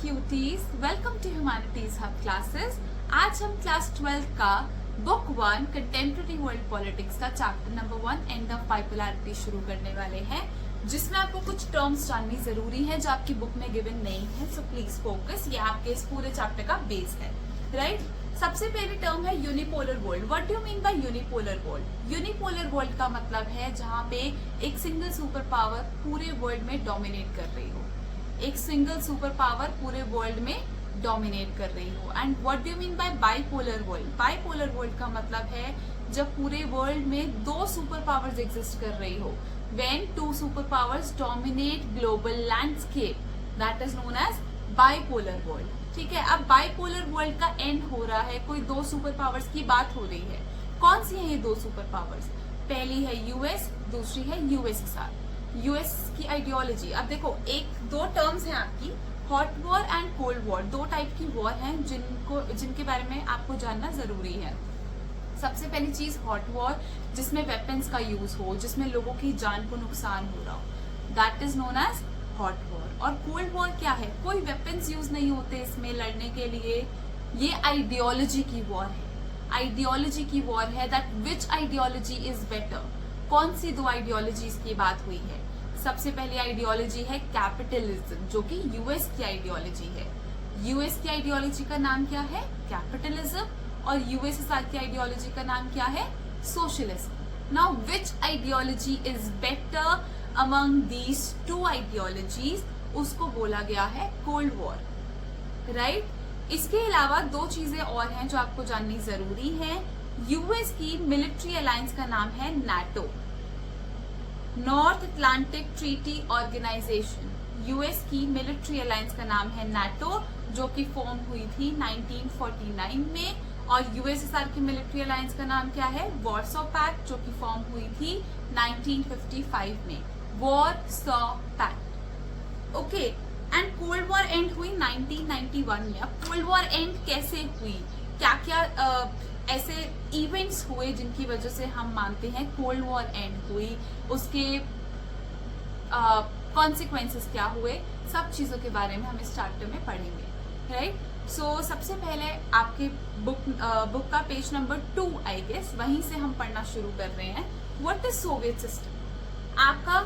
Cuties, welcome to humanities hub classes. आज हम class 12 का बुक 1 कंटेम्प्रेरी वर्ल्ड पॉलिटिक्स का chapter number 1 end of bipolarity शुरू करने वाले हैं, जिसमें आपको कुछ टर्म्स जाननी जरूरी है जो आपकी बुक में गिवन नहीं है। सो प्लीज फोकस, ये आपके इस पूरे चैप्टर का बेस है, राइट। सबसे पहली टर्म है unipolar world. What do you mean by unipolar world? Unipolar world का मतलब है जहां पे एक सिंगल सुपर पावर पूरे वर्ल्ड में डोमिनेट कर रही हो, एक सिंगल सुपर पावर पूरे वर्ल्ड में डोमिनेट कर रही हो। And what do you mean by bipolar world? Bipolar world का मतलब है जब पूरे वर्ल्ड में दो सुपर पावर्स एग्जिस्ट कर रही हो, when two super powers dominate global landscape, that is known as bipolar world. ठीक है, अब बाइपोलर वर्ल्ड का एंड हो रहा है, कोई दो सुपर पावर्स की बात हो रही है। कौन सी है ये दो सुपर पावर्स? पहली है यूएस, दूसरी है यूएसएसआर। यूएस की आइडियोलॉजी, अब देखो एक दो टर्म्स हैं आपकी, hot war and cold war. दो टाइप की वॉर हैं जिनके बारे में आपको जानना जरूरी है। सबसे पहली चीज हॉट वॉर, जिसमें वेपन्स का यूज हो, जिसमें लोगों की जान को नुकसान हो रहा हो, that is known as hot war. और कोल्ड वॉर क्या है? कोई वेपन्स यूज नहीं होते इसमें लड़ने के लिए, ये आइडियोलॉजी की वॉर है। आइडियोलॉजी की वॉर है, that which ideology is better. कौन सी दो आइडियोलॉजीज की बात हुई है? सबसे पहली आइडियोलॉजी है कैपिटलिज्म, जो कि यूएस की आइडियोलॉजी है। यूएस की आइडियोलॉजी का नाम क्या है? कैपिटलिज्म। और यूएसएसआर की आइडियोलॉजी का नाम क्या है? Socialism. Now which ideology is better among these two ideologies, उसको बोला गया है कोल्ड वॉर, राइट। इसके अलावा दो चीजें और हैं जो आपको जाननी जरूरी है। यूएस की मिलिट्री अलायंस का नाम है NATO, North Atlantic Treaty Organisation. US की मिलिट्री अलायंस का नाम है नाटो, जो कि फॉर्म हुई थी 1949 में। और यूएसएसआर की मिलिट्री अलायंस का नाम क्या है? वॉर्सो पैक्ट, जो कि फॉर्म हुई थी 1955 में। Warsaw pact, okay. And cold war end हुई 1991 में। अब कोल्ड वॉर एंड कैसे हुई? क्या क्या ऐसे इवेंट्स हुए जिनकी वजह से हम मानते हैं कोल्ड वॉर एंड हुई, उसके कॉन्सिक्वेंसेस क्या हुए, सब चीजों के बारे में हम इस चैप्टर में पढ़ेंगे, राइट। सो सबसे पहले आपके बुक का पेज नंबर 2 आई गेस, वहीं से हम पढ़ना शुरू कर रहे हैं। What is Soviet system? आपका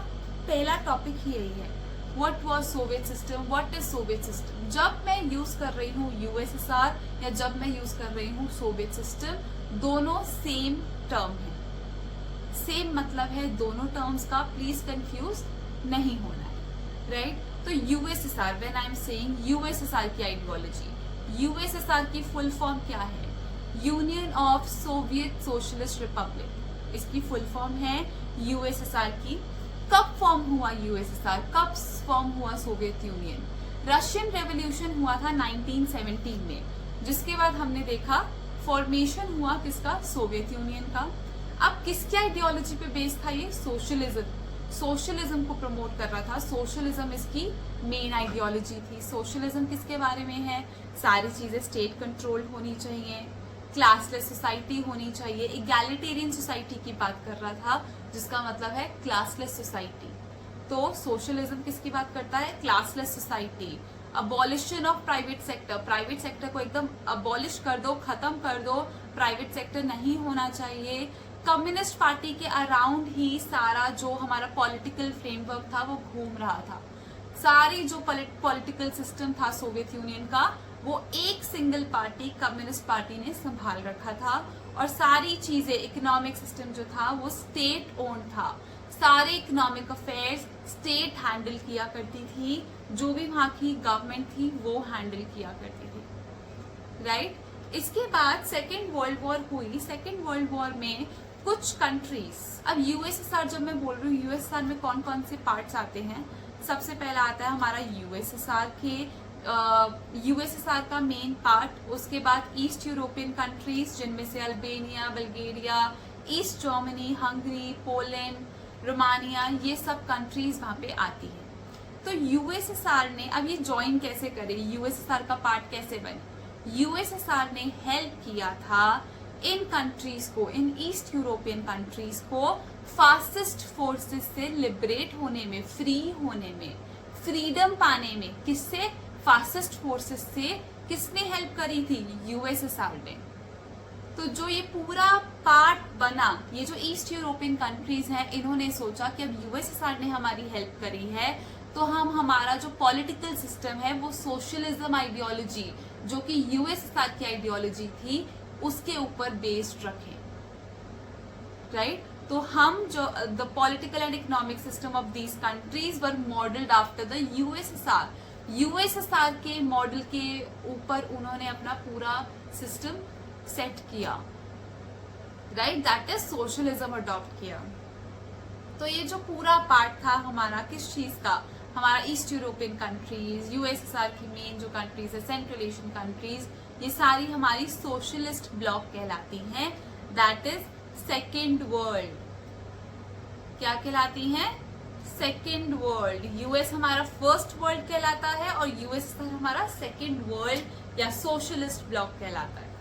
पहला टॉपिक ही यही है, what was Soviet system, what is Soviet system. जब मैं यूज कर रही हूँ यूएसएसआर या जब मैं यूज कर रही हूँ सोवियत सिस्टम, दोनों सेम टर्म है, सेम मतलब है दोनों टर्म्स का, प्लीज कंफ्यूज नहीं होना है, राइट। तो USSR, when I am saying USSR की आइडियोलॉजी, यूएसएसआर की फुल फॉर्म क्या है? Union of Soviet socialist Republic, इसकी फुल फॉर्म है यूएसएसआर की। कब फॉर्म हुआ यूएसएसआर? कब फॉर्म हुआ सोवियत यूनियन? रशियन रेवोल्यूशन हुआ था 1917 में, जिसके बाद हमने देखा फॉर्मेशन हुआ किसका? सोवियत यूनियन का। अब किसकी आइडियोलॉजी पे बेस्ड था ये? सोशलिज्म। सोशलिज्म को प्रमोट कर रहा था, सोशलिज्म इसकी मेन आइडियोलॉजी थी। सोशलिज्म किसके बारे में है? सारी चीजें स्टेट कंट्रोल होनी चाहिए, क्लासलेस सोसाइटी होनी चाहिए, इगैलिटेरियन सोसाइटी की बात कर रहा था, जिसका मतलब है क्लासलेस सोसाइटी। तो सोशलिज्म किसकी बात करता है? Classless society. Abolition of private sector, private sector को एकदम अबॉलिश कर दो, खत्म कर दो, प्राइवेट सेक्टर नहीं होना चाहिए। कम्युनिस्ट पार्टी के अराउंड ही सारा जो हमारा पॉलिटिकल फ्रेमवर्क था वो घूम रहा था। सारी जो पॉलिटिकल सिस्टम था सोवियत यूनियन का, वो एक सिंगल पार्टी कम्युनिस्ट पार्टी ने संभाल रखा था। और सारी चीजें, इकोनॉमिक सिस्टम जो था वो स्टेट ओन था, सारे इकोनॉमिक अफेयर्स स्टेट हैंडल किया करती थी, जो भी वहां की गवर्नमेंट थी वो हैंडल किया करती थी, राइट। इसके बाद सेकेंड वर्ल्ड वॉर हुई। सेकेंड वर्ल्ड वॉर में कुछ कंट्रीज, अब यूएसएसआर जब मैं बोल रही हूँ, यूएसएसआर में कौन कौन से पार्ट्स आते हैं? सबसे पहला आता है हमारा यूएसएसआर के यूएसएसआर का मेन पार्ट, उसके बाद ईस्ट यूरोपियन कंट्रीज जिनमें से Albania, Bulgaria, east Germany, Hungary, Poland, Romania, ये सब कंट्रीज वहां पे आती है। तो यूएसएसआर ने अब ये ज्वाइन कैसे करे, यूएसएसआर का पार्ट कैसे बने? यूएसएसआर ने हेल्प किया था इन कंट्रीज को, इन ईस्ट यूरोपियन कंट्रीज को फासिस्ट फोर्सेस से लिबरेट होने में, फ्री होने में, फ्रीडम पाने में। किससे? फासिस्ट फोर्सेस से किसने हेल्प करी थी? यूएसएसआर ने। तो जो ये पूरा पार्ट बना, ये जो ईस्ट यूरोपियन कंट्रीज हैं, इन्होंने सोचा कि अब यूएसएसआर ने हमारी हेल्प करी है तो हम हमारा जो पॉलिटिकल सिस्टम है वो सोशलिज्म आइडियोलॉजी, जो कि यूएसएसआर की आइडियोलॉजी थी, उसके ऊपर बेस्ड रखें, राइट? तो हम जो the political and economic system of these countries were modelled after the USSR. USSR के मॉडल के ऊपर उन्होंने अपना पूरा सिस्टम सेट किया, right? That is socialism adopt किया। तो ये जो पूरा पार्ट था हमारा किस चीज का? हमारा ईस्ट यूरोपियन कंट्रीज, यूएसएसआर की मेन जो कंट्रीज है, सेंट्रल एशियन कंट्रीज, ये सारी हमारी सोशलिस्ट ब्लॉक कहलाती हैं। That is second world. क्या कहलाती हैं? Second world. यूएस हमारा फर्स्ट वर्ल्ड कहलाता है और यूएसएसआर हमारा सेकेंड वर्ल्ड या सोशलिस्ट ब्लॉक कहलाता है।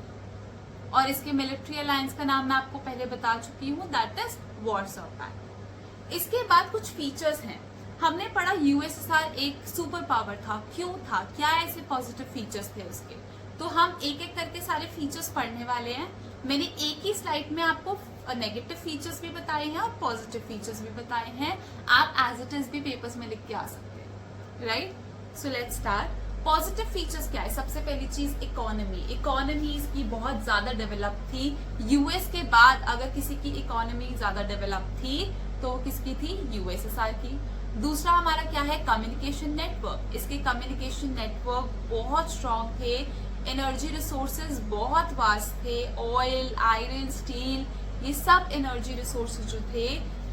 और इसके मिलिट्री अलायंस का नाम मैं आपको पहले बता चुकी हूँ, दैट इज वॉर्सॉ पैक्ट। इसके बाद कुछ फीचर्स हैं। हमने पढ़ा यूएसएसआर एक सुपर पावर था, क्यों था, क्या ऐसे पॉजिटिव फीचर्स थे उसके, तो हम एक एक करके सारे फीचर्स पढ़ने वाले हैं। मैंने एक ही स्लाइड में आपको नेगेटिव फीचर्स भी बताए हैं और पॉजिटिव फीचर्स भी बताए हैं। आप एज इट इज भी पेपर्स में लिख के आ सकते हैं, right? So let's start. Positive features क्या है? सबसे पहली चीज इकोनॉमी। इकोनॉमी इसकी बहुत ज्यादा डेवलप थी। यूएस के बाद अगर किसी की इकोनॉमी ज्यादा डेवलप थी तो किसकी थी? यूएसएसआर की। दूसरा हमारा क्या है? Communication network. इसके कम्युनिकेशन नेटवर्क बहुत स्ट्रॉन्ग थे। एनर्जी रिसोर्सेज बहुत वास्ट थे। ऑयल, आयरन, स्टील, ये सब एनर्जी रिसोर्सेज जो थे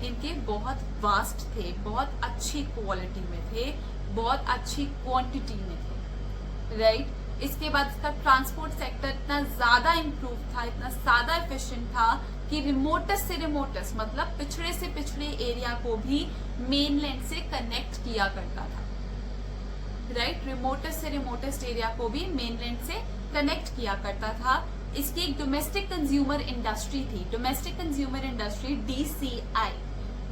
इनके बहुत वास्ट थे, बहुत अच्छी क्वालिटी में थे, बहुत अच्छी क्वांटिटी में थे, राइट? इसके बाद इसका ट्रांसपोर्ट सेक्टर इतना ज्यादा इम्प्रूव था, इतना ज्यादा एफिशिएंट था कि रिमोटेस्ट से रिमोटेस्ट, मतलब पिछड़े से पिछड़े एरिया को भी मेनलैंड से कनेक्ट किया करता था, राइट? रिमोटेस्ट से रिमोटेस्ट एरिया को भी मेनलैंड से कनेक्ट किया करता था। इसकी एक डोमेस्टिक कंज्यूमर इंडस्ट्री थी। Domestic consumer industry DCI.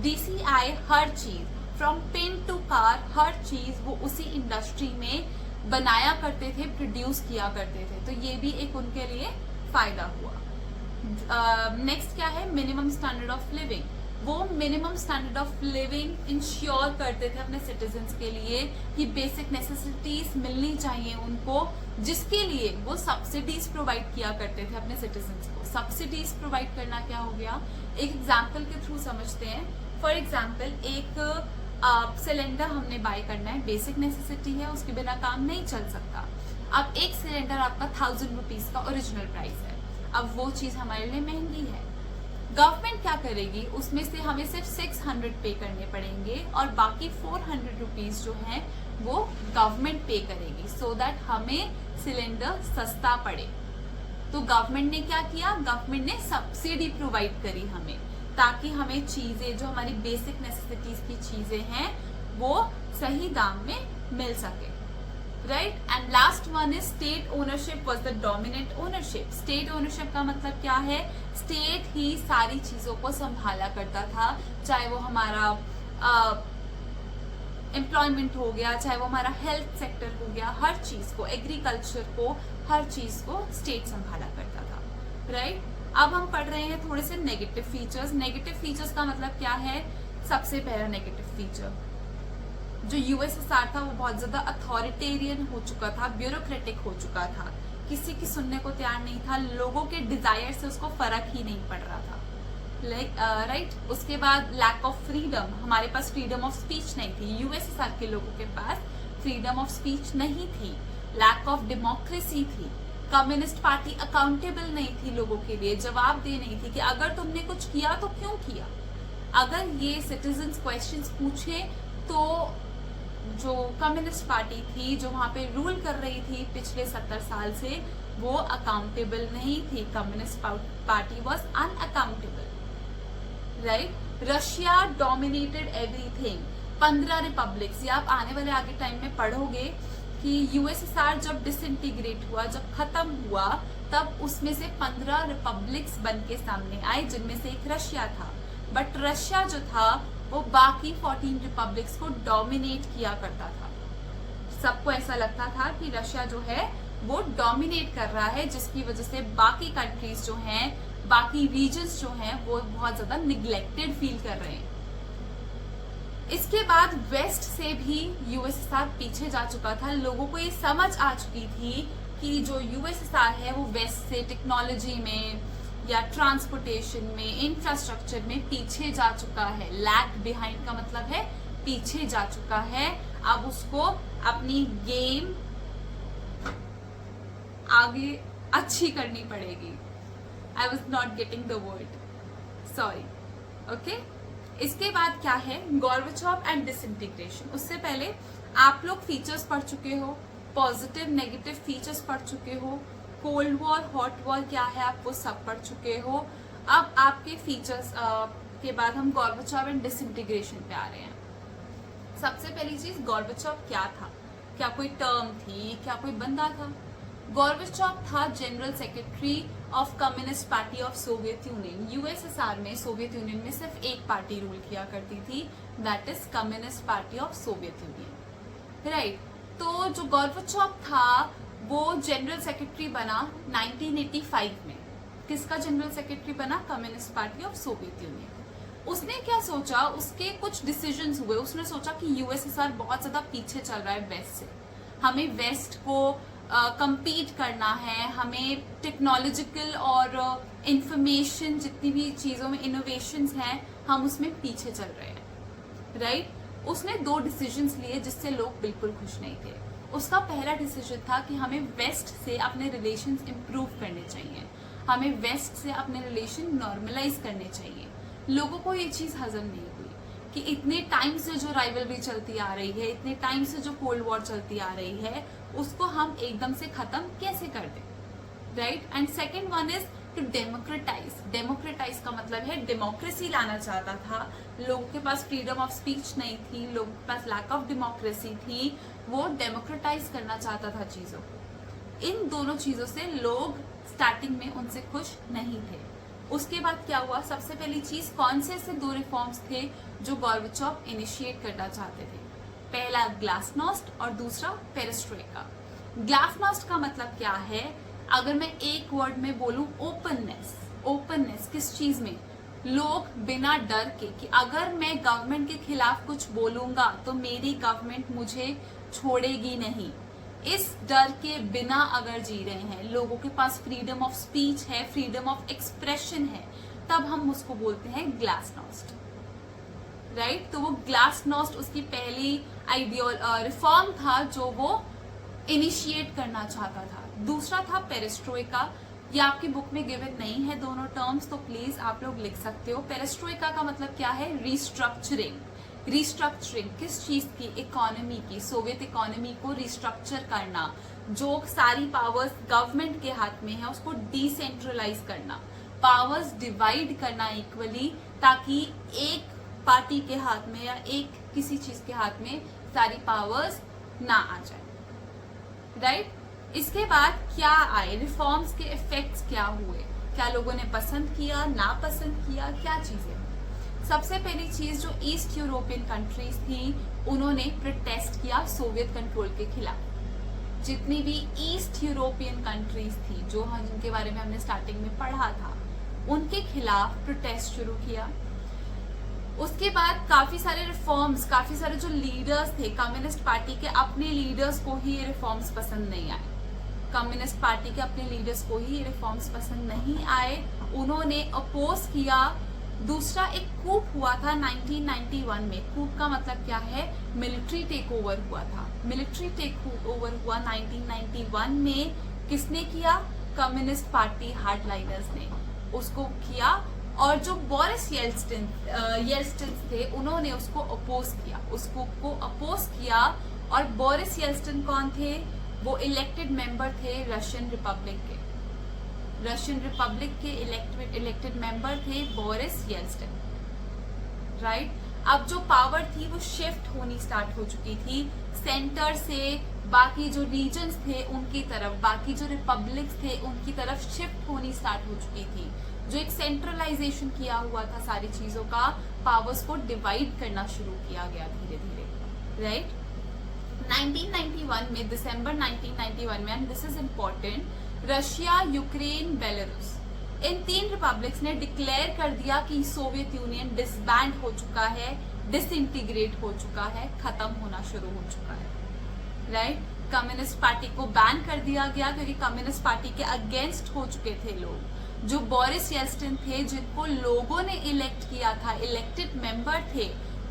DCI हर चीज फ्रॉम पेन टू कार, हर चीज वो उसी इंडस्ट्री में बनाया करते थे, प्रोड्यूस किया करते थे। तो ये भी एक उनके लिए फायदा हुआ। नेक्स्ट क्या है? Minimum standard of living. वो minimum standard of living ensure करते थे अपने सिटीजन्स के लिए कि बेसिक नेसेसिटीज मिलनी चाहिए उनको, जिसके लिए वो सब्सिडीज प्रोवाइड किया करते थे अपने सिटीजन्स को। सब्सिडीज प्रोवाइड करना क्या हो गया? एक एग्जाम्पल के थ्रू समझते हैं। फॉर एग्जाम्पल, एक सिलेंडर हमने बाय करना है, बेसिक नेसेसिटी है, उसके बिना काम नहीं चल सकता। अब एक सिलेंडर आपका 1000 रुपीज का ओरिजिनल प्राइस है। अब वो चीज हमारे लिए महंगी है। गवर्नमेंट क्या करेगी? उसमें से हमें सिर्फ 600 पे करने पड़ेंगे और बाकी 400 रुपीज जो है वो गवर्नमेंट पे करेगी, सो दैट हमें सिलेंडर सस्ता पड़े। तो गवर्नमेंट ने क्या किया? गवर्नमेंट ने सब्सिडी प्रोवाइड करी हमें, ताकि हमें चीजें जो हमारी बेसिक नेसेसिटीज की चीजें हैं वो सही दाम में मिल सके, right? And last one is state ownership was the dominant ownership. State ownership का मतलब क्या है? स्टेट ही सारी चीजों को संभाला करता था, चाहे वो हमारा एम्प्लॉयमेंट हो गया, चाहे वो हमारा हेल्थ सेक्टर हो गया, हर चीज को, एग्रीकल्चर को, हर चीज को स्टेट संभाला करता था, राइट? अब हम पढ़ रहे हैं थोड़े से नेगेटिव फीचर्स। नेगेटिव फीचर्स का मतलब क्या है? सबसे पहला नेगेटिव फीचर, जो यूएसएसआर था वो बहुत ज्यादा अथॉरिटेरियन हो चुका था, ब्यूरोक्रेटिक हो चुका था, किसी की सुनने को तैयार नहीं था, लोगों के डिजायर से उसको फर्क ही नहीं पड़ रहा था, राइट? उसके बाद लैक ऑफ फ्रीडम। हमारे पास फ्रीडम ऑफ स्पीच नहीं थी, यूएसएसआर के लोगों के पास फ्रीडम ऑफ स्पीच नहीं थी। लैक ऑफ डेमोक्रेसी थी। कम्युनिस्ट पार्टी अकाउंटेबल नहीं थी, लोगों के लिए जवाबदेह नहीं थी कि अगर तुमने कुछ किया तो क्यों किया। अगर ये सिटीजन्स क्वेश्चंस पूछे तो जो कम्युनिस्ट पार्टी थी, जो वहां पे रूल कर रही थी पिछले 70 साल से, वो अकाउंटेबल नहीं थी। Communist party was unaccountable, right? Russia dominated everything. 15 republics, ये आप आने वाले आगे टाइम में पढ़ोगे कि यूएसएसआर जब डिसइंटीग्रेट हुआ, जब खत्म हुआ, तब उसमें से 15 रिपब्लिक्स बन के सामने आए, जिनमें से एक रशिया था। बट रशिया जो था वो बाकी 14 रिपब्लिक्स को डोमिनेट किया करता था। सबको ऐसा लगता था कि रशिया जो है वो डोमिनेट कर रहा है, जिसकी वजह से बाकी कंट्रीज जो हैं, बाकी रीजन्स जो हैं वो बहुत ज्यादा निग्लेक्टेड फील कर रहे हैं। इसके बाद वेस्ट से भी यूएसएसआर पीछे जा चुका था। लोगों को ये समझ आ चुकी थी कि जो यूएसएसआर है वो वेस्ट से टेक्नोलॉजी में या ट्रांसपोर्टेशन में, इंफ्रास्ट्रक्चर में पीछे जा चुका है। लैग बिहाइंड का मतलब है पीछे जा चुका है। अब उसको अपनी गेम आगे अच्छी करनी पड़ेगी। I was not getting the word, sorry. Okay, इसके बाद क्या है, गोर्बाचोव एंड डिसइंटीग्रेशन। उससे पहले आप लोग फीचर्स पढ़ चुके हो, पॉजिटिव नेगेटिव फीचर्स पढ़ चुके हो, कोल्ड वॉर हॉट वॉर क्या है आप वो सब पढ़ चुके हो। अब आपके फीचर्स के बाद हम गोर्बाचोव एंड डिसइंटीग्रेशन पे आ रहे हैं। सबसे पहली चीज, गोर्बाचोव क्या था? क्या कोई टर्म थी? क्या कोई बंदा था? गोर्बाचोव था general secretary of communist party of Soviet union. USSR में, सोवियत यूनियन में सिर्फ एक पार्टी रूल किया करती थी, that is communist party of Soviet union, right. तो जो गोर्बाचोव था वो जनरल सेक्रेटरी बना 1985 में। किसका जनरल सेक्रेटरी बना? Communist party of Soviet union. उसने क्या सोचा, उसके कुछ डिसीजंस हुए। उसने सोचा कि यूएसएसआर बहुत ज्यादा पीछे चल रहा है वेस्ट से, हमें वेस्ट को कंपीट करना है, हमें टेक्नोलॉजिकल और इंफॉर्मेशन जितनी भी चीज़ों में इनोवेशंस हैं हम उसमें पीछे चल रहे हैं, राइट। उसने 2 डिसीजंस लिए जिससे लोग बिल्कुल खुश नहीं थे। उसका पहला डिसीजन था कि हमें वेस्ट से अपने रिलेशंस इम्प्रूव करने चाहिए, हमें वेस्ट से अपने रिलेशन नॉर्मलाइज करने चाहिए। लोगों को ये चीज़ हजम नहीं हुई कि इतने टाइम से जो राइवलरी चलती आ रही है, इतने टाइम से जो कोल्ड वॉर चलती आ रही है, उसको हम एकदम से खत्म कैसे कर दें, right. And second one is to democratise. Democratise का मतलब है डेमोक्रेसी लाना चाहता था। लोगों के पास फ्रीडम ऑफ स्पीच नहीं थी, लोगों के पास लैक ऑफ डेमोक्रेसी थी, वो डेमोक्रेटाइज करना चाहता था चीजों को। इन दोनों चीजों से लोग स्टार्टिंग में उनसे खुश नहीं थे। उसके बाद क्या हुआ, सबसे पहली चीज, कौन से ऐसे 2 रिफॉर्म्स थे जो गोर्बाचोव इनिशिएट करना चाहते थे? पहला ग्लासनोस्ट और दूसरा पेरेस्ट्रोइका। ग्लासनोस्ट का मतलब क्या है? अगर मैं एक वर्ड में बोलूं, ओपननेस। ओपननेस किस चीज में? लोग बिना डर के कि अगर मैं गवर्नमेंट के खिलाफ कुछ बोलूंगा तो मेरी गवर्नमेंट मुझे छोड़ेगी नहीं, इस डर के बिना अगर जी रहे हैं, लोगों के पास फ्रीडम ऑफ स्पीच है, फ्रीडम ऑफ एक्सप्रेशन है, तब हम उसको बोलते हैं ग्लासनोस्ट, राइट। तो वो ग्लासनोस्ट उसकी पहली रिफॉर्म था जो वो इनिशिएट करना चाहता था। दूसरा था पेरेस्ट्रोइका। ये आपकी बुक में गिवन नहीं है दोनों टर्म्स, तो प्लीज आप लोग लिख सकते हो। पेरेस्ट्रोइका का मतलब क्या है? रिस्ट्रक्चरिंग। रिस्ट्रक्चरिंग किस चीज की? इकोनॉमी की। सोवियत इकोनॉमी को रिस्ट्रक्चर करना, जो सारी पावर्स गवर्नमेंट के हाथ में है उसको डिसेंट्रलाइज करना, पावर्स डिवाइड करना इक्वली, ताकि एक पार्टी के हाथ में या एक किसी चीज के हाथ में सारी पावर्स ना आ जाए, राइट। इसके बाद क्या आए, रिफॉर्म्स के इफेक्ट्स क्या हुए, क्या लोगों ने पसंद किया, ना पसंद किया, क्या चीजें? सबसे पहली चीज, जो ईस्ट यूरोपियन कंट्रीज थी उन्होंने प्रोटेस्ट किया सोवियत कंट्रोल के खिलाफ। जितनी भी ईस्ट यूरोपियन कंट्रीज थी जो जिनके बारे में हमने स्टार्टिंग में पढ़ा था, उनके खिलाफ प्रोटेस्ट शुरू किया। उसके बाद काफी सारे रिफॉर्म्स, काफी सारे जो लीडर्स थे कम्युनिस्ट पार्टी के, अपने लीडर्स को ही ये रिफॉर्म्स पसंद नहीं आए। कम्युनिस्ट पार्टी के अपने लीडर्स को ही ये रिफॉर्म्स पसंद नहीं आए, उन्होंने अपोज किया। दूसरा, एक कूप हुआ था 1991 में। कूप का मतलब क्या है? मिलिट्री टेक ओवर हुआ था। मिलिट्री टेक ओवर हुआ 1991 में। किसने किया? कम्युनिस्ट पार्टी हार्डलाइनर्स ने उसको किया, और जो बोरिस येल्सिन थे उन्होंने उसको अपोज किया, उसको को अपोज किया। और बोरिस येल्सिन कौन थे? वो इलेक्टेड मेंबर थे रशियन रिपब्लिक के। रशियन रिपब्लिक के इलेक्टेड मेंबर थे बोरिस येल्सिन, राइट। अब जो पावर थी वो शिफ्ट होनी स्टार्ट हो चुकी थी सेंटर से बाकी जो रीजन्स थे उनकी तरफ, बाकी जो रिपब्लिक्स थे उनकी तरफ शिफ्ट होनी स्टार्ट हो चुकी थी। जो एक सेंट्रलाइजेशन किया हुआ था सारी चीजों का, पावर्स को डिवाइड करना शुरू किया गया धीरे धीरे, राइट। 1991 1991 में, दिसंबर 1991 में, and this is important, Russia, Ukraine, Belarus, in 3 republics ने डिक्लेयर कर दिया कि सोवियत यूनियन डिसबैंड हो चुका है, डिसइंटीग्रेट हो चुका है, खत्म होना शुरू हो चुका है, राइट। कम्युनिस्ट पार्टी को बैन कर दिया गया क्योंकि कम्युनिस्ट पार्टी के अगेंस्ट हो चुके थे लोग। जो बोरिस येल्टसिन थे, जिनको लोगों ने इलेक्ट किया था, इलेक्टेड मेंबर थे,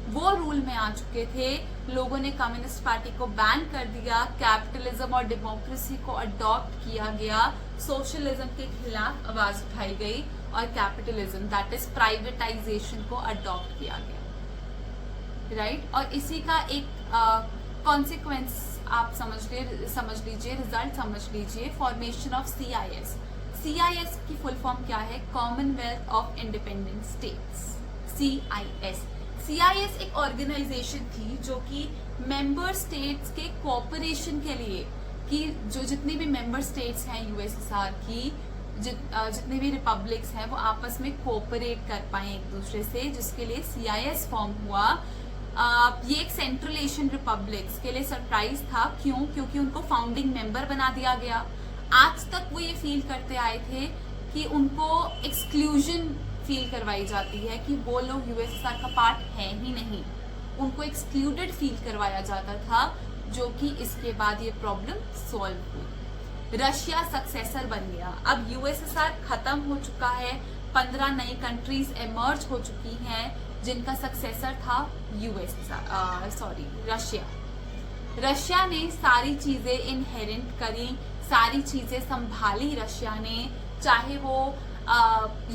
वो रूल में आ चुके थे। लोगों ने कम्युनिस्ट पार्टी को बैन कर दिया, कैपिटलिज्म और डेमोक्रेसी को अडॉप्ट किया गया, सोशलिज्म के खिलाफ आवाज उठाई गई और कैपिटलिज्म दैट इज प्राइवेटाइजेशन को अडॉप्ट किया गया, राइट। और इसी का एक कॉन्सिक्वेंस आप समझ लीजिए, रिजल्ट समझ लीजिए, फॉर्मेशन ऑफ CIS। CIS की फुल फॉर्म क्या है? Commonwealth of independent states, CIS। CIS एक ऑर्गेनाइजेशन थी जो कि मेंबर स्टेट्स के कोऑपरेशन के लिए, कि जो जितनी भी मेंबर स्टेट्स हैं USSR की, जितने भी रिपब्लिक्स हैं, वो आपस में कोऑपरेट कर पाए एक दूसरे से, जिसके लिए CIS फॉर्म हुआ। ये एक सेंट्रल एशियन रिपब्लिक्स के लिए सरप्राइज था। क्यों? क्योंकि उनको फाउंडिंग मेंबर बना दिया गया। आज तक वो ये फील करते आए थे कि उनको एक्सक्लूजन फील करवाई जाती है, कि वो लोग USSR का पार्ट है ही नहीं, उनको एक्सक्लूडेड फील करवाया जाता था, जो कि इसके बाद ये प्रॉब्लम सॉल्व हुई। रशिया सक्सेसर बन गया। अब USSR खत्म हो चुका है, 15 नई कंट्रीज एमर्ज हो चुकी हैं, जिनका सक्सेसर था रशिया। रशिया ने सारी चीजें इनहेरेंट करी, सारी चीजें संभाली रशिया ने, चाहे वो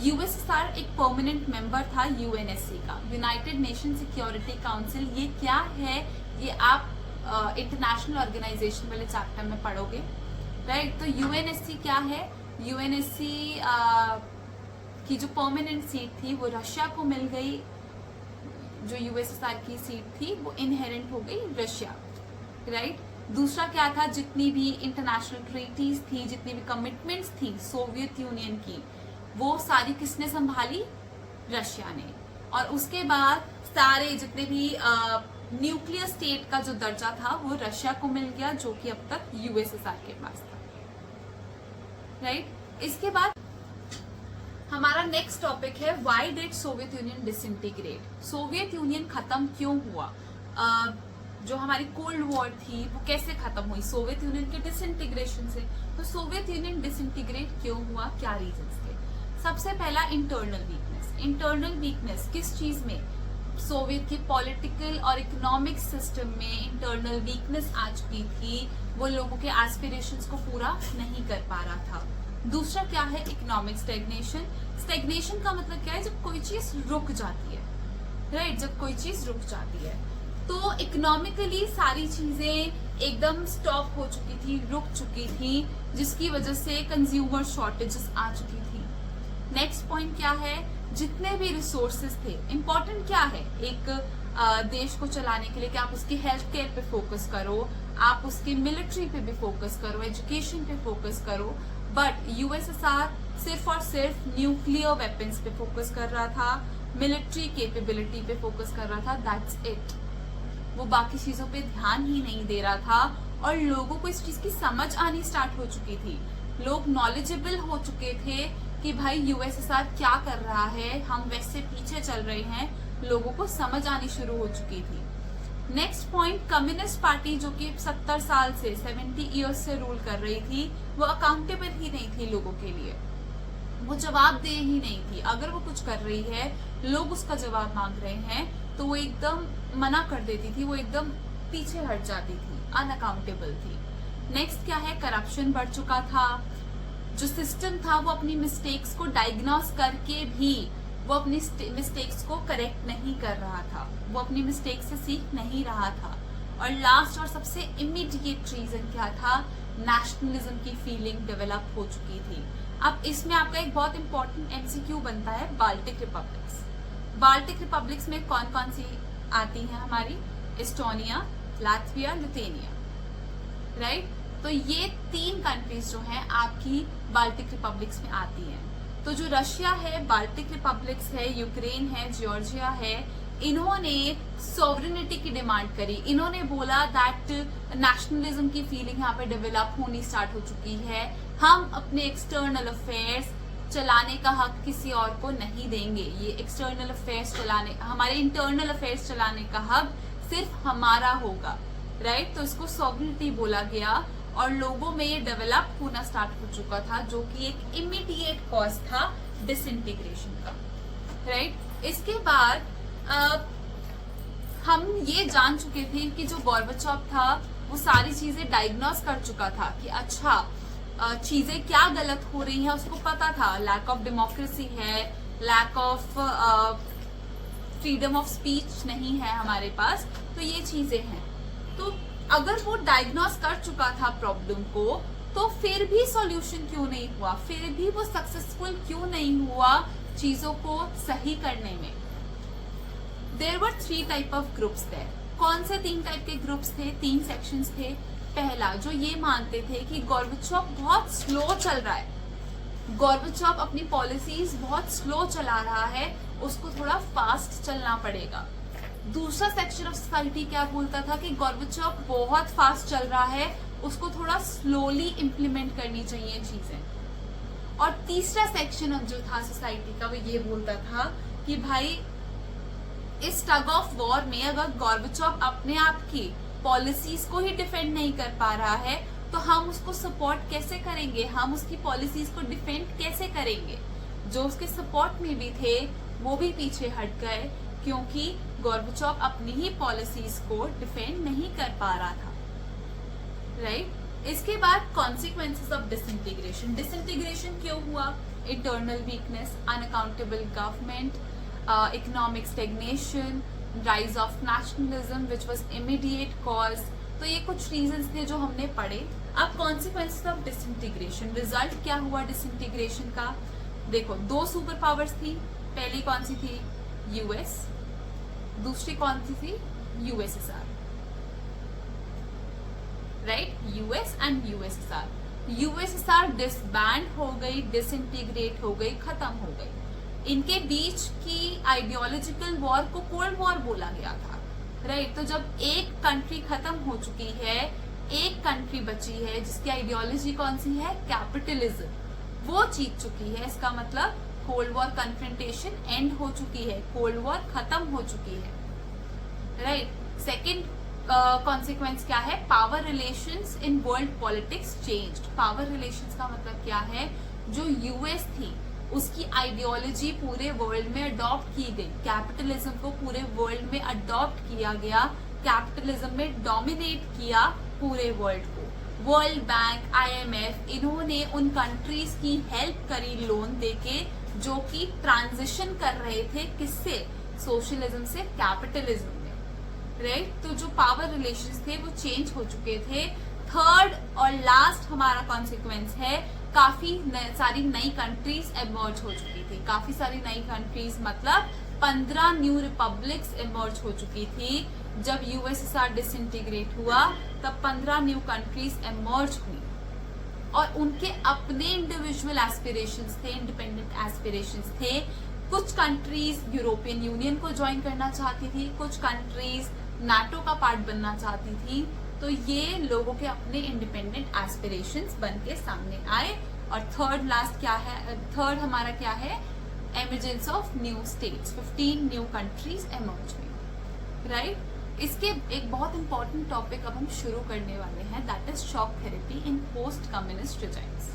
USSR एक परमानेंट मेंबर था UNSC का, यूनाइटेड नेशन सिक्योरिटी काउंसिल। ये क्या है, ये आप इंटरनेशनल ऑर्गेनाइजेशन वाले चैप्टर में पढ़ोगे, राइट। तो UNSC क्या है? UNSC की जो परमानेंट सीट थी वो रशिया को मिल गई, जो USSR की सीट थी वो इनहेरेंट हो गई रशिया, राइट। दूसरा क्या था? जितनी भी इंटरनेशनल ट्रीटीज थी, जितनी भी कमिटमेंट्स थी सोवियत यूनियन की, वो सारी किसने संभाली? रशिया ने। और उसके बाद सारे जितने भी न्यूक्लियर स्टेट का जो दर्जा था वो रशिया को मिल गया, जो कि अब तक USSR के पास था, राइट। इसके बाद हमारा नेक्स्ट टॉपिक है why did Soviet union disintegrate. Soviet union खत्म क्यों हुआ? जो हमारी कोल्ड वॉर थी वो कैसे खत्म हुई? सोवियत यूनियन के डिसइंटीग्रेशन से। तो सोवियत यूनियन डिसइंटीग्रेट क्यों हुआ? क्या रीजंस थे? सबसे पहला इंटरनल वीकनेस। इंटरनल वीकनेस किस चीज में? सोवियत की पॉलिटिकल और इकोनॉमिक सिस्टम में इंटरनल वीकनेस आ चुकी थी, वो लोगों के एस्पिरेशंस को पूरा नहीं कर पा रहा था। दूसरा क्या है? Economic stagnation. स्टैग्नेशन का मतलब क्या है? जब कोई चीज रुक जाती है, राइट, जब कोई चीज रुक जाती है। तो इकोनॉमिकली सारी चीजें एकदम स्टॉप हो चुकी थी, रुक चुकी थी, जिसकी वजह से कंज्यूमर शॉर्टेजेस आ चुकी थी। नेक्स्ट पॉइंट क्या है? जितने भी रिसोर्सेज थे, इंपॉर्टेंट क्या है एक देश को चलाने के लिए, कि आप उसकी हेल्थ केयर पे फोकस करो, आप उसकी मिलिट्री पे भी फोकस करो, एजुकेशन पे फोकस करो। बट USSR सिर्फ और सिर्फ न्यूक्लियर वेपन्स पे फोकस कर रहा था, मिलिट्री कैपेबिलिटी पे फोकस कर रहा था, दैट्स इट। वो बाकी चीजों पे ध्यान ही नहीं दे रहा था। और लोगों को इस चीज की समझ आनी स्टार्ट हो चुकी थी, लोग नॉलेजेबल हो चुके थे कि भाई USSR क्या कर रहा है, हम वैसे पीछे चल रहे हैं, लोगों को समझ आनी शुरू हो चुकी थी। नेक्स्ट पॉइंट, कम्युनिस्ट पार्टी जो कि 70 साल से 70 ईयर्स से रूल कर रही थी, वो अकाउंटेबल ही नहीं थी लोगों के लिए, वो जवाबदेह ही नहीं थी। अगर वो कुछ कर रही है, लोग उसका जवाब मांग रहे हैं, तो वो एकदम मना कर देती थी, वो एकदम पीछे हट जाती थी, अनअकाउंटेबल थी। नेक्स्ट क्या है? करप्शन बढ़ चुका था। जो सिस्टम था वो अपनी मिस्टेक्स को डायग्नोस करके भी वो अपनी मिस्टेक्स को करेक्ट नहीं कर रहा था, वो अपनी मिस्टेक से सीख नहीं रहा था। और लास्ट और सबसे इमीडिएट रीजन क्या था? नेशनलिज्म की फीलिंग डेवलप हो चुकी थी। अब इसमें आपका एक बहुत इंपॉर्टेंट MCQ बनता है, बाल्टिक रिपब्लिक्स। बाल्टिक रिपब्लिक्स में कौन कौन सी आती हैं हमारी? Estonia, Latvia, Lithuania, right. तो ये 3 कंट्रीज जो हैं आपकी बाल्टिक रिपब्लिक्स में आती हैं। तो जो रशिया है, बाल्टिक रिपब्लिक्स है, यूक्रेन है, जॉर्जिया है, इन्होंने सॉवरेनिटी की डिमांड करी। इन्होंने बोला दैट नेशनलिज्म की फीलिंग यहाँ पे डेवलप होनी स्टार्ट हो चुकी है, हम अपने एक्सटर्नल अफेयर्स चलाने का हक किसी और को नहीं देंगे, ये एक्सटर्नल अफेयर्स चलाने, हमारे इंटरनल अफेयर्स चलाने का हक सिर्फ हमारा होगा, राइट। तो इसको सॉवरेनिटी बोला गया और लोगों में ये डेवलप होना स्टार्ट हो चुका था, जो कि एक इमीडिएट कॉज था डिसइंटीग्रेशन का, राइट। इसके बाद हम ये जान चुके थे कि जो गोर्बाचोव था वो सारी चीजें डायग्नोस कर चुका था कि अच्छा चीजें क्या गलत हो रही हैं, उसको पता था। लैक ऑफ डेमोक्रेसी है, lack of freedom of speech नहीं है हमारे पास, तो ये चीजें हैं। तो अगर वो डायग्नोस कर चुका था प्रॉब्लम को, तो फिर भी सॉल्यूशन क्यों नहीं हुआ, फिर भी वो सक्सेसफुल क्यों नहीं हुआ चीजों को सही करने में। There were 3 type of groups थे। कौन से 3 टाइप के ग्रुप्स थे, 3 सेक्शंस थे। पहला, जो ये मानते थे कि गोर्बाचोव बहुत स्लो चल रहा है, गोर्बाचोव अपनी पॉलिसीज बहुत स्लो चला रहा है, उसको थोड़ा फास्ट चलना पड़ेगा। दूसरा सेक्शन ऑफ सोसाइटी क्या बोलता था कि गोर्बाचोव बहुत फास्ट चल रहा है, उसको थोड़ा स्लोली इम्प्लीमेंट करनी चाहिए चीजें। और तीसरा सेक्शन जो था सोसाइटी का, वो ये बोलता था कि भाई इस टग ऑफ वॉर में अगर गोर्बाचोव अपने आप की पॉलिसीज को ही डिफेंड नहीं कर पा रहा है, तो हम उसको सपोर्ट कैसे करेंगे, हम उसकी पॉलिसीज को डिफेंड कैसे करेंगे। जो उसके सपोर्ट में भी थे वो भी पीछे हट गए, क्योंकि गोर्बाचोव अपनी ही पॉलिसीज को डिफेंड नहीं कर पा रहा था, राइट। इसके बाद कॉन्सिक्वेंसेस ऑफ डिसइंटीग्रेशन। डिसइंटीग्रेशन क्यों हुआ? Internal weakness, unaccountable government, economic stagnation, rise of nationalism which was immediate cause. तो ये कुछ रीजंस थे जो हमने पढ़े। अब कॉन्सिक्वेंसेस ऑफ डिसइंटीग्रेशन, रिजल्ट क्या हुआ डिसइंटीग्रेशन का? देखो, 2 सुपर पावर्स थी। पहली कौन सी थी? यूएस। दूसरी कौन सी थी? USSR, right. US and USSR. USSR disband हो गई, डिसइंटीग्रेट हो गई, खत्म हो गई। इनके बीच की आइडियोलॉजिकल वॉर को कोल्ड वॉर बोला गया था, राइट। तो जब एक कंट्री खत्म हो चुकी है, एक कंट्री बची है जिसकी आइडियोलॉजी कौन सी है? कैपिटलिज्म, वो जीत चुकी है। इसका मतलब कोल्ड वॉर कन्फ्रंटेशन एंड हो चुकी है, कोल्ड वॉर खत्म हो चुकी है, राइट। सेकेंड कॉन्सिक्वेंस क्या है? Power relations in world politics changed. Power relations का मतलब क्या है? जो यूएस थी उसकी आइडियोलॉजी पूरे वर्ल्ड में अडॉप्ट की गई, कैपिटलिज्म को पूरे वर्ल्ड में अडॉप्ट किया गया, कैपिटलिज्म में डोमिनेट किया पूरे वर्ल्ड को। वर्ल्ड बैंक, आईएमएफ, इन्होंने उन कंट्रीज की हेल्प करी लोन देके जो कि ट्रांजिशन कर रहे थे, किससे? सोशलिज्म से कैपिटलिज्म में, राइट। तो जो पावर रिलेशंस थे वो चेंज हो चुके थे। थर्ड और लास्ट हमारा कॉन्सिक्वेंस है, काफी सारी नई कंट्रीज इमर्ज हो चुकी थी। काफी सारी नई कंट्रीज मतलब 15 न्यू रिपब्लिक्स इमर्ज हो चुकी थी। जब यूएसएसआर डिसइंटीग्रेट हुआ तब 15 न्यू कंट्रीज इमर्ज हुई और उनके अपने इंडिविजुअल एस्पिरेशंस थे, इंडिपेंडेंट एस्पिरेशंस थे। कुछ कंट्रीज यूरोपियन यूनियन को ज्वाइन करना चाहती थी, कुछ कंट्रीज नाटो का पार्ट बनना चाहती थी। तो ये लोगों के अपने इंडिपेंडेंट एस्पिरेशंस बन के सामने आए। और थर्ड लास्ट क्या है? थर्ड हमारा क्या है? Emergence of new states, 15 new countries emerge हुई, राइट। इसके एक बहुत इंपॉर्टेंट टॉपिक अब हम शुरू करने वाले हैं, that is shock therapy in post communist regimes,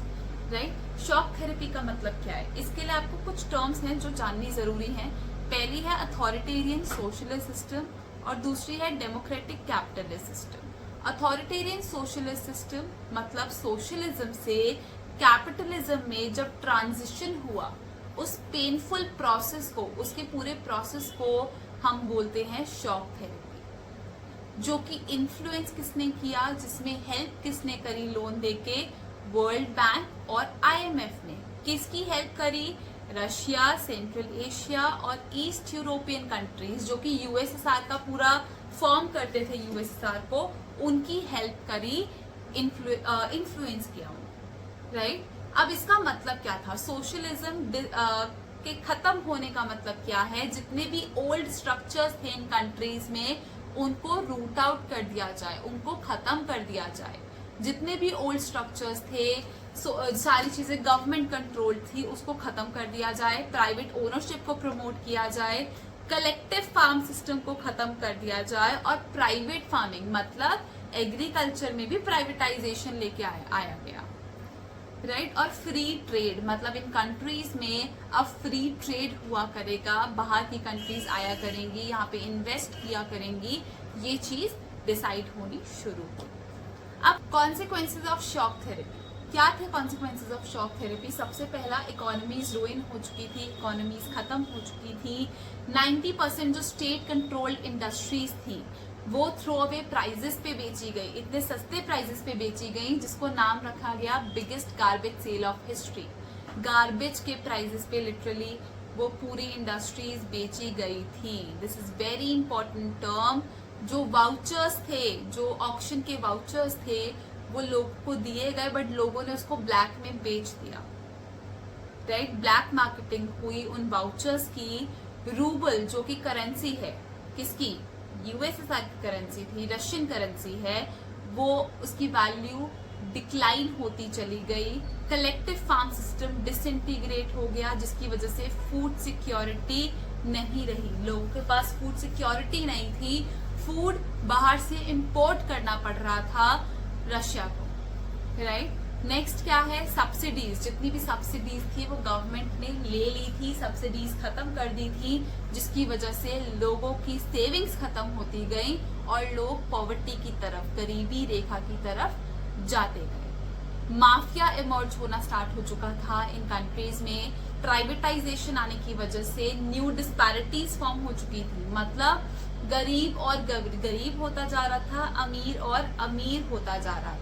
right. Shock therapy का मतलब क्या है? इसके लिए आपको कुछ टर्म्स हैं जो जाननी जरूरी हैं। पहली है अथॉरिटेरियन सोशलिस्ट सिस्टम और दूसरी है democratic capitalist system. Authoritarian socialist system मतलब सोशलिज्म से कैपिटलिज्म में जब ट्रांजिशन हुआ, उस पेनफुल प्रोसेस को, उसके पूरे प्रोसेस को हम बोलते हैं शॉक थेरेपी। जो कि इन्फ्लुएंस किसने किया, जिसमें हेल्प किसने करी लोन देके? वर्ल्ड बैंक और आईएमएफ ने। किसकी हेल्प करी? रशिया, सेंट्रल एशिया और ईस्ट यूरोपियन कंट्रीज जो कि यूएसएसआर का पूरा फॉर्म करते थे, यूएसएसआर को, उनकी हेल्प करी, इन्फ्लुएंस किया, राइट। अब इसका मतलब क्या था? सोशलिज्म के खत्म होने का मतलब क्या है, जितने भी ओल्ड स्ट्रक्चर्स थे इन कंट्रीज में उनको रूट आउट कर दिया जाए, उनको खत्म कर दिया जाए। जितने भी ओल्ड स्ट्रक्चर्स थे, सारी चीजें गवर्नमेंट कंट्रोल थी, उसको खत्म कर दिया जाए, प्राइवेट ओनरशिप को प्रमोट किया जाए, कलेक्टिव फार्म सिस्टम को खत्म कर दिया जाए और प्राइवेट फार्मिंग मतलब एग्रीकल्चर में भी प्राइवेटाइजेशन लेके आया गया, राइट। और फ्री ट्रेड मतलब इन कंट्रीज में अब फ्री ट्रेड हुआ करेगा, बाहर की कंट्रीज आया करेंगी, यहाँ पे इन्वेस्ट किया करेंगी, ये चीज डिसाइड होनी शुरू हुई। अब कॉन्सिक्वेंसेज ऑफ शॉक थेरेपी, क्या थे कॉन्सिक्वेंसेज ऑफ शॉक थेरेपी? सबसे पहला, इकोनॉमीज रूइन हो चुकी थी, इकोनॉमीज खत्म हो चुकी थी। 90% जो स्टेट कंट्रोल्ड इंडस्ट्रीज थी वो थ्रो अवे प्राइजेस पे बेची गई, इतने सस्ते प्राइजेस पे बेची गई जिसको नाम रखा गया biggest garbage sale of history. Garbage के प्राइजेस पे लिटरली वो पूरी इंडस्ट्रीज बेची गई थी। This is very important term. जो वाउचर्स थे, जो ऑक्शन के वाउचर्स थे, वो लोगों को दिए गए बट लोगों ने उसको ब्लैक में बेच दिया, राइट। ब्लैक मार्केटिंग हुई उन वाउचर्स की। रूबल जो कि करेंसी है किसकी, यूएसएसआर की करेंसी थी, रशियन करेंसी है, वो उसकी वैल्यू डिक्लाइन होती चली गई। कलेक्टिव फार्म सिस्टम डिसइंटीग्रेट हो गया जिसकी वजह से फूड सिक्योरिटी नहीं रही, लोगों के पास फूड सिक्योरिटी नहीं थी, फूड बाहर से इंपोर्ट करना पड़ रहा था रशिया को, राइट। नेक्स्ट क्या है, सब्सिडीज। जितनी भी सब्सिडीज थी वो गवर्नमेंट ने ले ली थी, सब्सिडीज खत्म कर दी थी जिसकी वजह से लोगों की सेविंग्स खत्म होती गई और लोग पॉवर्टी की तरफ, गरीबी रेखा की तरफ जाते गए। माफिया इमर्ज होना स्टार्ट हो चुका था इन कंट्रीज में। प्राइवेटाइजेशन आने की वजह से न्यू डिस्पैरिटीज फॉर्म हो चुकी थी, मतलब गरीब और गरीब होता जा रहा था, अमीर और अमीर होता जा रहा था,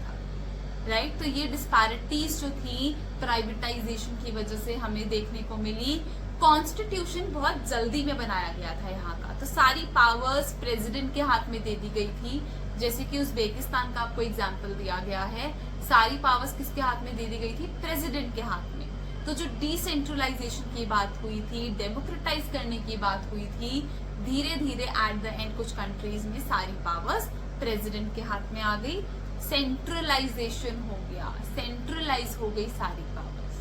राइट। तो ये डिस्पैरिटीज जो थी प्राइवेटाइजेशन की वजह से हमें देखने को मिली। कॉन्स्टिट्यूशन बहुत जल्दी में बनाया गया था यहाँ का, तो सारी पावर्स प्रेसिडेंट के हाथ में दे दी गई थी, जैसे कि उज़्बेकिस्तान का आपको एग्जाम्पल दिया गया है। सारी पावर्स किसके हाथ में दे दी गई थी, प्रेसिडेंट के हाथ में। तो जो डिसेंट्रलाइजेशन की बात हुई थी, डेमोक्रेटाइज करने की बात हुई थी, धीरे धीरे एट द एंड कुछ कंट्रीज में सारी पावर्स प्रेसिडेंट के हाथ में आ गई, सेंट्रलाइजेशन हो गया, सेंट्रलाइज हो गई सारी पावर्स,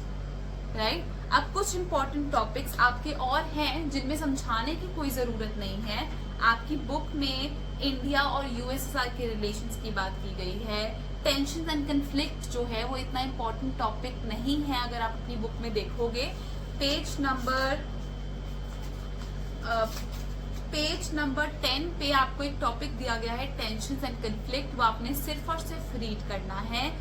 राइट। अब कुछ इंपॉर्टेंट टॉपिक्स आपके और हैं जिनमें समझाने की कोई जरूरत नहीं है। आपकी बुक में इंडिया और यूएसएसआर के रिलेशंस की बात की गई है। टेंशन एंड कन्फ्लिक्ट जो है वो इतना इम्पोर्टेंट टॉपिक नहीं है अगर आप अपनी बुक में देखोगे। पेज नंबर 10 पे आपको एक टॉपिक दिया गया है टेंशन एंड कन्फ्लिक्ट, वो आपने सिर्फ और सिर्फ रीड करना है।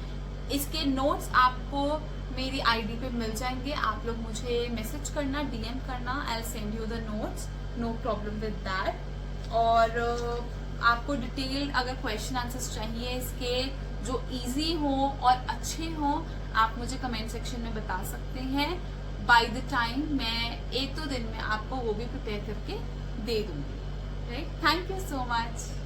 इसके नोट्स आपको मेरी आईडी पे मिल जाएंगे, आप लोग मुझे मैसेज करना, डीएम करना, I will send you the notes, no problem with that. और आपको डिटेल अगर क्वेश्चन आंसर्स चाहिए इसके जो इजी हो और अच्छे हो, आप मुझे कमेंट सेक्शन में बता सकते हैं। बाय द टाइम मैं 1-2 दिन में आपको वो भी प्रिपेयर करके दे दूंगी, right. Thank you so much.